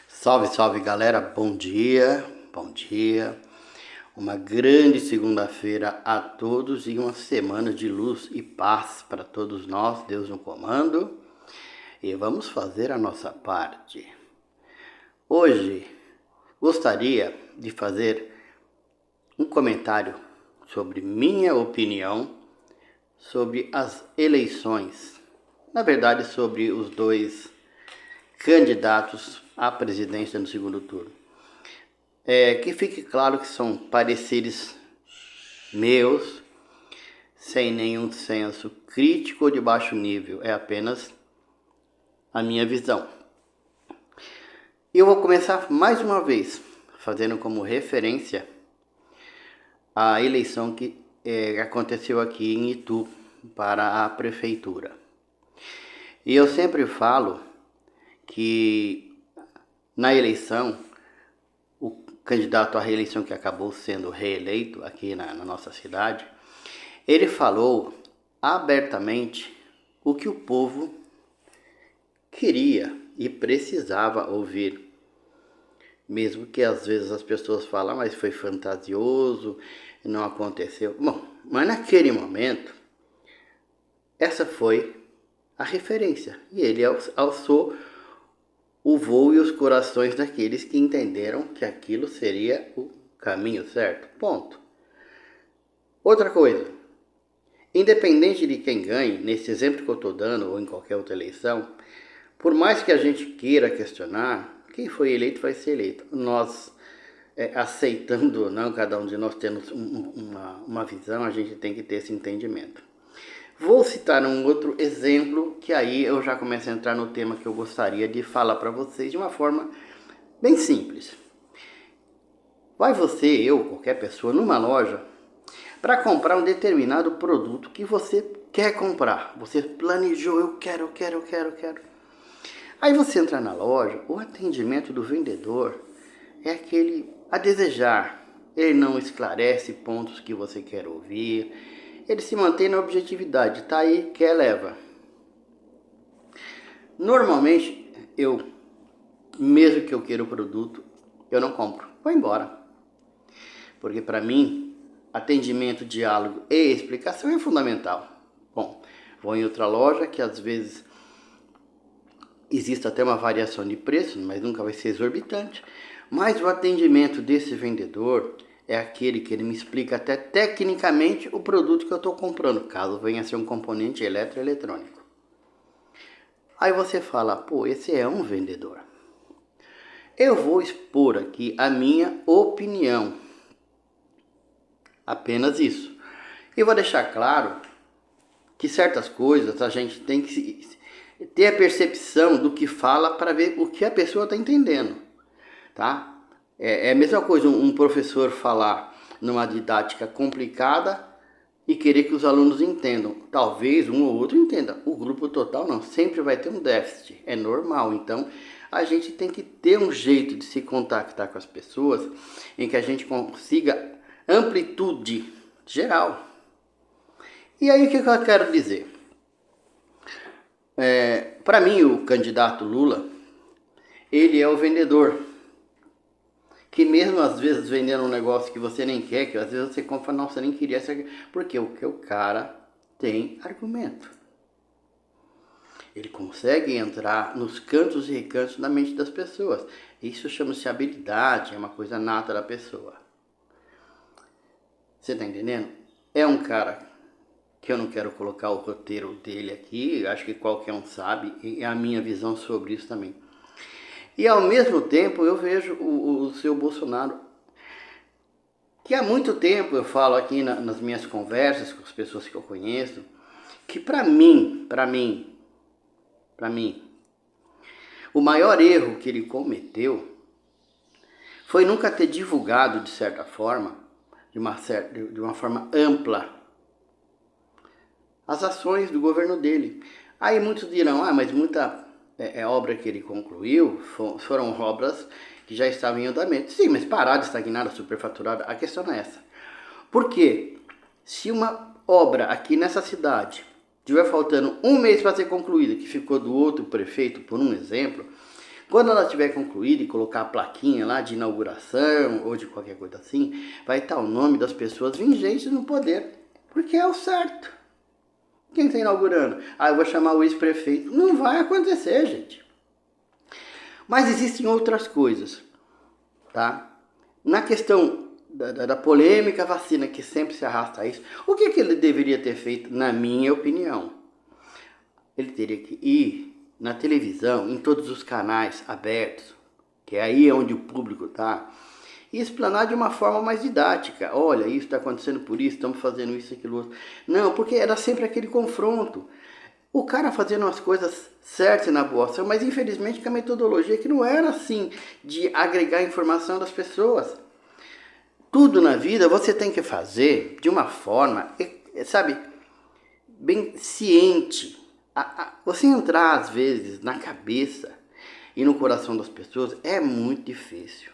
Salve, salve galera, bom dia, bom dia. Uma grande segunda-feira a todos e uma semana de luz e paz para todos nós, Deus no comando. E vamos fazer a nossa parte. Hoje gostaria de fazer um comentário sobre minha opinião sobre as eleições. Na verdade, sobre os dois candidatos à presidência no segundo turno. Que fique claro que são pareceres meus, sem nenhum senso crítico ou de baixo nível, é apenas a minha visão. E eu vou começar mais uma vez, fazendo como referência a eleição que aconteceu aqui em Itu para a prefeitura. E eu sempre falo que na eleição, o candidato à reeleição que acabou sendo reeleito aqui na nossa cidade, ele falou abertamente o que o povo queria e precisava ouvir. Mesmo que às vezes as pessoas falam, mas foi fantasioso, não aconteceu. Bom, mas naquele momento, essa foi a referência. E ele alçou o voo e os corações daqueles que entenderam que aquilo seria o caminho certo. Ponto. Outra coisa, independente de quem ganhe, nesse exemplo que eu estou dando ou em qualquer outra eleição, por mais que a gente queira questionar, quem foi eleito vai ser eleito. Nós, aceitando ou não, cada um de nós temos uma visão, a gente tem que ter esse entendimento. Vou citar um outro exemplo, que aí eu já começo a entrar no tema que eu gostaria de falar para vocês de uma forma bem simples. Vai você, eu, qualquer pessoa, numa loja, para comprar um determinado produto que você quer comprar. Você planejou, eu quero. Aí você entra na loja, o atendimento do vendedor é aquele a desejar. Ele não esclarece pontos que você quer ouvir. Ele se mantém na objetividade, tá aí, quer, leva. Normalmente, mesmo que eu queira o produto, eu não compro, vou embora. Porque para mim, atendimento, diálogo e explicação é fundamental. Bom, vou em outra loja que às vezes existe até uma variação de preço, mas nunca vai ser exorbitante. Mas o atendimento desse vendedor é aquele que ele me explica até tecnicamente o produto que eu estou comprando, caso venha a ser um componente eletrônico. Aí você fala, pô, esse é um vendedor. Eu vou expor aqui a minha opinião. Apenas isso. E vou deixar claro que certas coisas a gente tem que ter a percepção do que fala para ver o que a pessoa está entendendo, tá? É a mesma coisa um professor falar numa didática complicada e querer que os alunos entendam. Talvez um ou outro entenda. O grupo total não. Sempre vai ter um déficit. É normal. Então, a gente tem que ter um jeito de se contactar com as pessoas em que a gente consiga amplitude geral. E aí, o que eu quero dizer? Para mim, o candidato Lula, ele é o vendedor. Que mesmo às vezes vendendo um negócio que você nem quer, que às vezes você compra, não, você nem queria, porque o cara tem argumento. Ele consegue entrar nos cantos e recantos da mente das pessoas. Isso chama-se habilidade, é uma coisa nata da pessoa. Você tá entendendo? É um cara que eu não quero colocar o roteiro dele aqui, acho que qualquer um sabe, e é a minha visão sobre isso também. E ao mesmo tempo eu vejo o seu Bolsonaro, que há muito tempo eu falo aqui nas minhas conversas com as pessoas que eu conheço, que para mim, o maior erro que ele cometeu foi nunca ter divulgado de certa forma, de uma forma ampla, as ações do governo dele. Aí muitos dirão, mas muita obra que ele concluiu foram obras que já estavam em andamento. Sim, mas parada, estagnada, superfaturada, a questão não é essa. Por quê? Se uma obra aqui nessa cidade tiver faltando um mês para ser concluída, que ficou do outro prefeito, por um exemplo, quando ela tiver concluída e colocar a plaquinha lá de inauguração ou de qualquer coisa assim, vai estar o nome das pessoas vigentes no poder, porque é o certo. Quem está inaugurando? Eu vou chamar o ex-prefeito. Não vai acontecer, gente. Mas existem outras coisas, tá? Na questão da polêmica vacina, que sempre se arrasta a isso, o que ele deveria ter feito, na minha opinião? Ele teria que ir na televisão, em todos os canais abertos, que é aí onde o público está, e explanar de uma forma mais didática. Olha, isso está acontecendo por isso, estamos fazendo isso, aquilo, outro. Não, porque era sempre aquele confronto. O cara fazendo as coisas certas na boa ação, mas infelizmente com a metodologia que não era assim, de agregar informação das pessoas. Tudo na vida você tem que fazer de uma forma, sabe, bem ciente. Você entrar às vezes na cabeça e no coração das pessoas é muito difícil.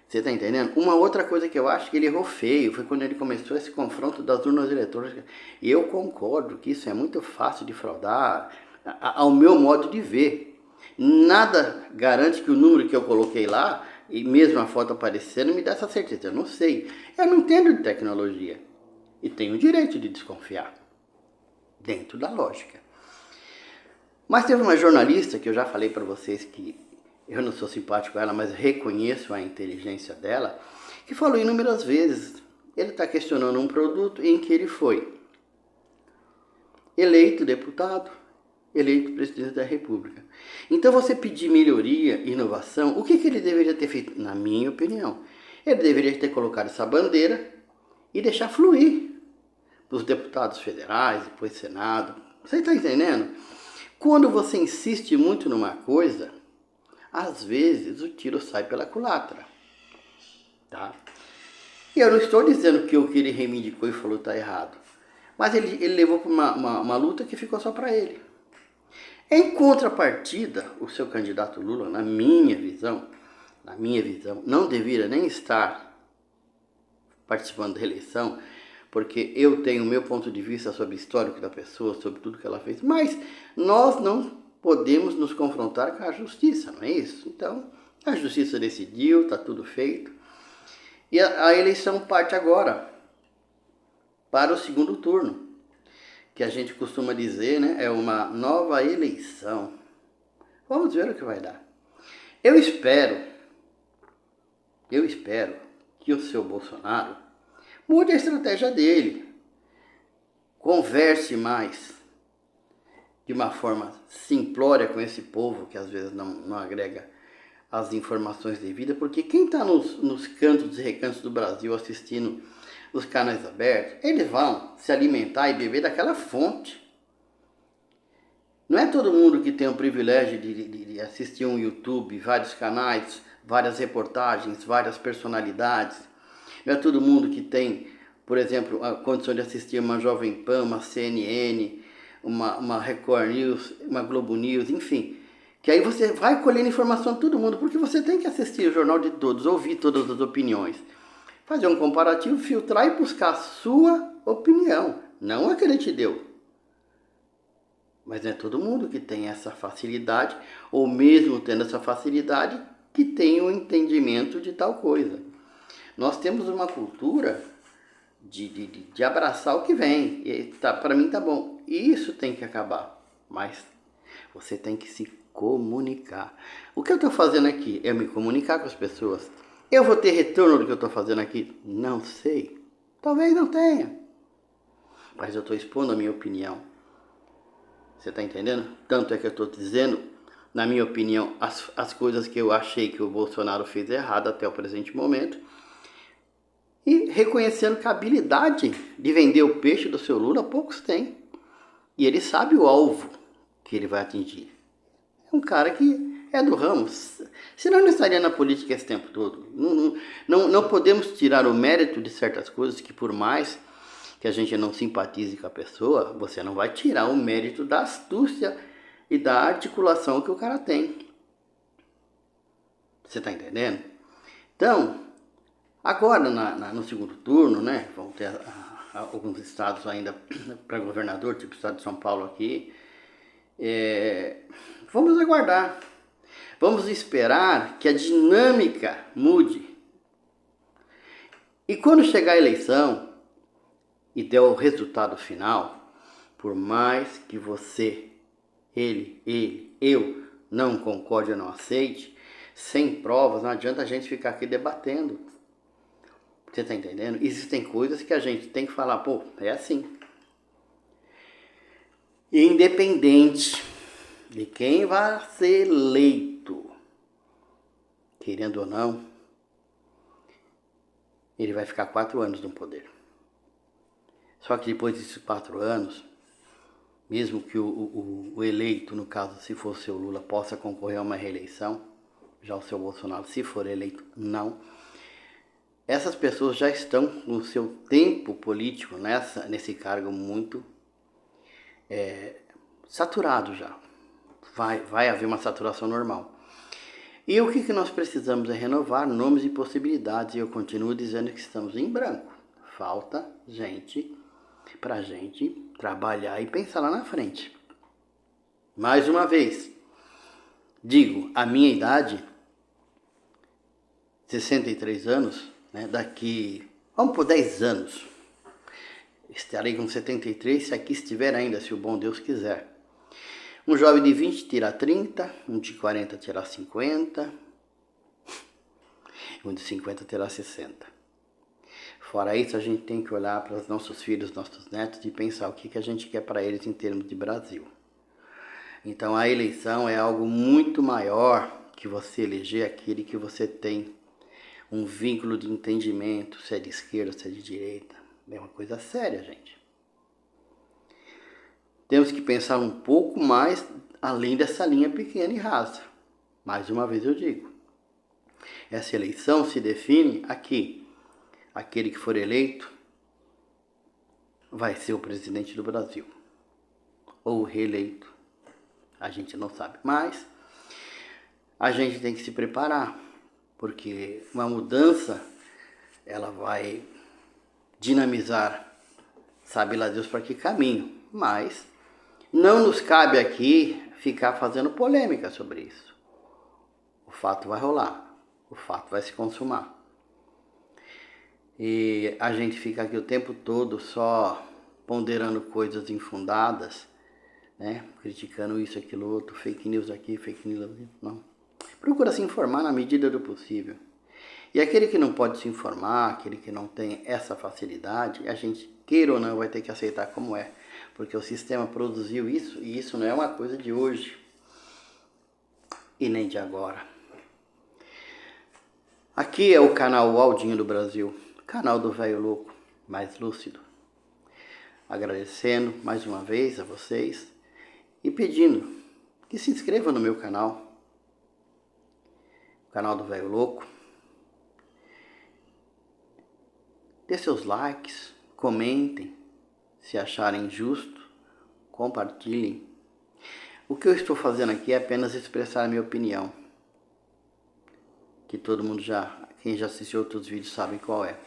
Você tá entendendo? Uma outra coisa que eu acho que ele errou feio foi quando ele começou esse confronto das urnas eletrônicas. E eu concordo que isso é muito fácil de fraudar, ao meu modo de ver. Nada garante que o número que eu coloquei lá, e mesmo a foto aparecendo, me dá essa certeza. Eu não sei. Eu não entendo de tecnologia. E tenho o direito de desconfiar. Dentro da lógica. Mas teve uma jornalista que eu já falei para vocês que eu não sou simpático a ela, mas reconheço a inteligência dela, que falou inúmeras vezes. Ele está questionando um produto em que ele foi eleito deputado, eleito presidente da República. Então você pedir melhoria, inovação, o que ele deveria ter feito? Na minha opinião, ele deveria ter colocado essa bandeira e deixar fluir para os deputados federais, depois Senado. Você está entendendo? Quando você insiste muito numa coisa, às vezes o tiro sai pela culatra, tá? E eu não estou dizendo que o que ele reivindicou e falou está errado, mas ele levou para uma luta que ficou só para ele. Em contrapartida, o seu candidato Lula, na minha visão, não deveria nem estar participando da eleição, porque eu tenho o meu ponto de vista sobre o histórico da pessoa, sobre tudo que ela fez, mas nós não podemos nos confrontar com a justiça, não é isso? Então, a justiça decidiu, está tudo feito. E a eleição parte agora para o segundo turno, que a gente costuma dizer, né? É uma nova eleição. Vamos ver o que vai dar. Eu espero que o seu Bolsonaro mude a estratégia dele. Converse mais de uma forma simplória com esse povo que às vezes não agrega as informações devidas, porque quem está nos cantos e recantos do Brasil assistindo os canais abertos, eles vão se alimentar e beber daquela fonte. Não é todo mundo que tem o privilégio de assistir um YouTube, vários canais, várias reportagens, várias personalidades. Não é todo mundo que tem, por exemplo, a condição de assistir uma Jovem Pan, uma CNN, uma Record News, uma Globo News, enfim. Que aí você vai colhendo informação de todo mundo, porque você tem que assistir o jornal de todos, ouvir todas as opiniões. Fazer um comparativo, filtrar e buscar a sua opinião, não a que ele te deu. Mas não é todo mundo que tem essa facilidade, ou mesmo tendo essa facilidade, que tem o entendimento de tal coisa. Nós temos uma cultura de abraçar o que vem. E para mim tá bom. Isso tem que acabar. Mas você tem que se comunicar. O que eu estou fazendo aqui é me comunicar com as pessoas. Eu vou ter retorno do que eu estou fazendo aqui? Não sei. Talvez não tenha. Mas eu estou expondo a minha opinião. Você está entendendo? Tanto é que eu estou dizendo, na minha opinião, as coisas que eu achei que o Bolsonaro fez errado até o presente momento. E reconhecendo que a habilidade de vender o peixe do seu Lula, poucos têm. E ele sabe o alvo que ele vai atingir. É um cara que é do ramo. Senão ele não estaria na política esse tempo todo. Não podemos tirar o mérito de certas coisas que, por mais que a gente não simpatize com a pessoa, você não vai tirar o mérito da astúcia e da articulação que o cara tem. Você está entendendo? Então, agora no segundo turno, né, vão ter alguns estados ainda para governador, tipo o estado de São Paulo aqui. Vamos aguardar. Vamos esperar que a dinâmica mude. E quando chegar a eleição e der o resultado final, por mais que você, eu não concorde ou não aceite, sem provas, não adianta a gente ficar aqui debatendo. Você tá entendendo? Existem coisas que a gente tem que falar, pô, é assim. Independente de quem vai ser eleito, querendo ou não, ele vai ficar 4 anos no poder. Só que depois desses 4 anos, mesmo que o eleito, no caso, se for o seu Lula, possa concorrer a uma reeleição, já o seu Bolsonaro, se for eleito, não. Essas pessoas já estão com o seu tempo político nesse cargo muito saturado já. Vai haver uma saturação normal. E o que nós precisamos é renovar nomes e possibilidades. E eu continuo dizendo que estamos em branco. Falta gente pra gente trabalhar e pensar lá na frente. Mais uma vez, digo, a minha idade, 63 anos, né, daqui, vamos por 10 anos, estarei com 73, se aqui estiver ainda, se o bom Deus quiser. Um jovem de 20 terá 30, um de 40 terá 50, um de 50 terá 60. Fora isso, a gente tem que olhar para os nossos filhos, nossos netos e pensar o que a gente quer para eles em termos de Brasil. Então a eleição é algo muito maior que você eleger aquele que você tem um vínculo de entendimento, se é de esquerda, se é de direita. É uma coisa séria, gente. Temos que pensar um pouco mais além dessa linha pequena e rasa. Mais uma vez eu digo, essa eleição se define aqui. Aquele que for eleito vai ser o presidente do Brasil. Ou reeleito. A gente não sabe. Mas a gente tem que se preparar. Porque uma mudança, ela vai dinamizar, sabe lá Deus para que caminho. Mas não nos cabe aqui ficar fazendo polêmica sobre isso. O fato vai rolar. O fato vai se consumar. E a gente fica aqui o tempo todo só ponderando coisas infundadas, né? Criticando isso, aquilo, outro, fake news aqui, fake news ali. Não. Procura se informar na medida do possível. E aquele que não pode se informar, aquele que não tem essa facilidade, a gente, queira ou não, vai ter que aceitar como é. Porque o sistema produziu isso, e isso não é uma coisa de hoje. E nem de agora. Aqui é o canal Aldinho do Brasil. Canal do Velho Louco, mais lúcido. Agradecendo mais uma vez a vocês e pedindo que se inscrevam no meu canal, o canal do Velho Louco. Dê seus likes, comentem, se acharem justo, compartilhem. O que eu estou fazendo aqui é apenas expressar a minha opinião, que todo mundo quem já assistiu outros vídeos sabe qual é.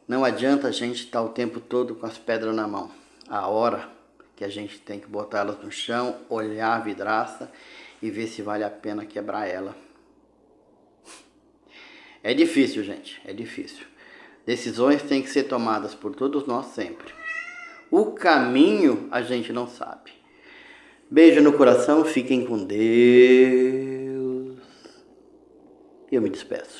Não adianta a gente estar o tempo todo com as pedras na mão. A hora que a gente tem que botar elas no chão, olhar a vidraça e ver se vale a pena quebrar ela. É difícil, gente, é difícil. Decisões têm que ser tomadas por todos nós sempre. O caminho a gente não sabe. Beijo no coração, fiquem com Deus. Eu me despeço.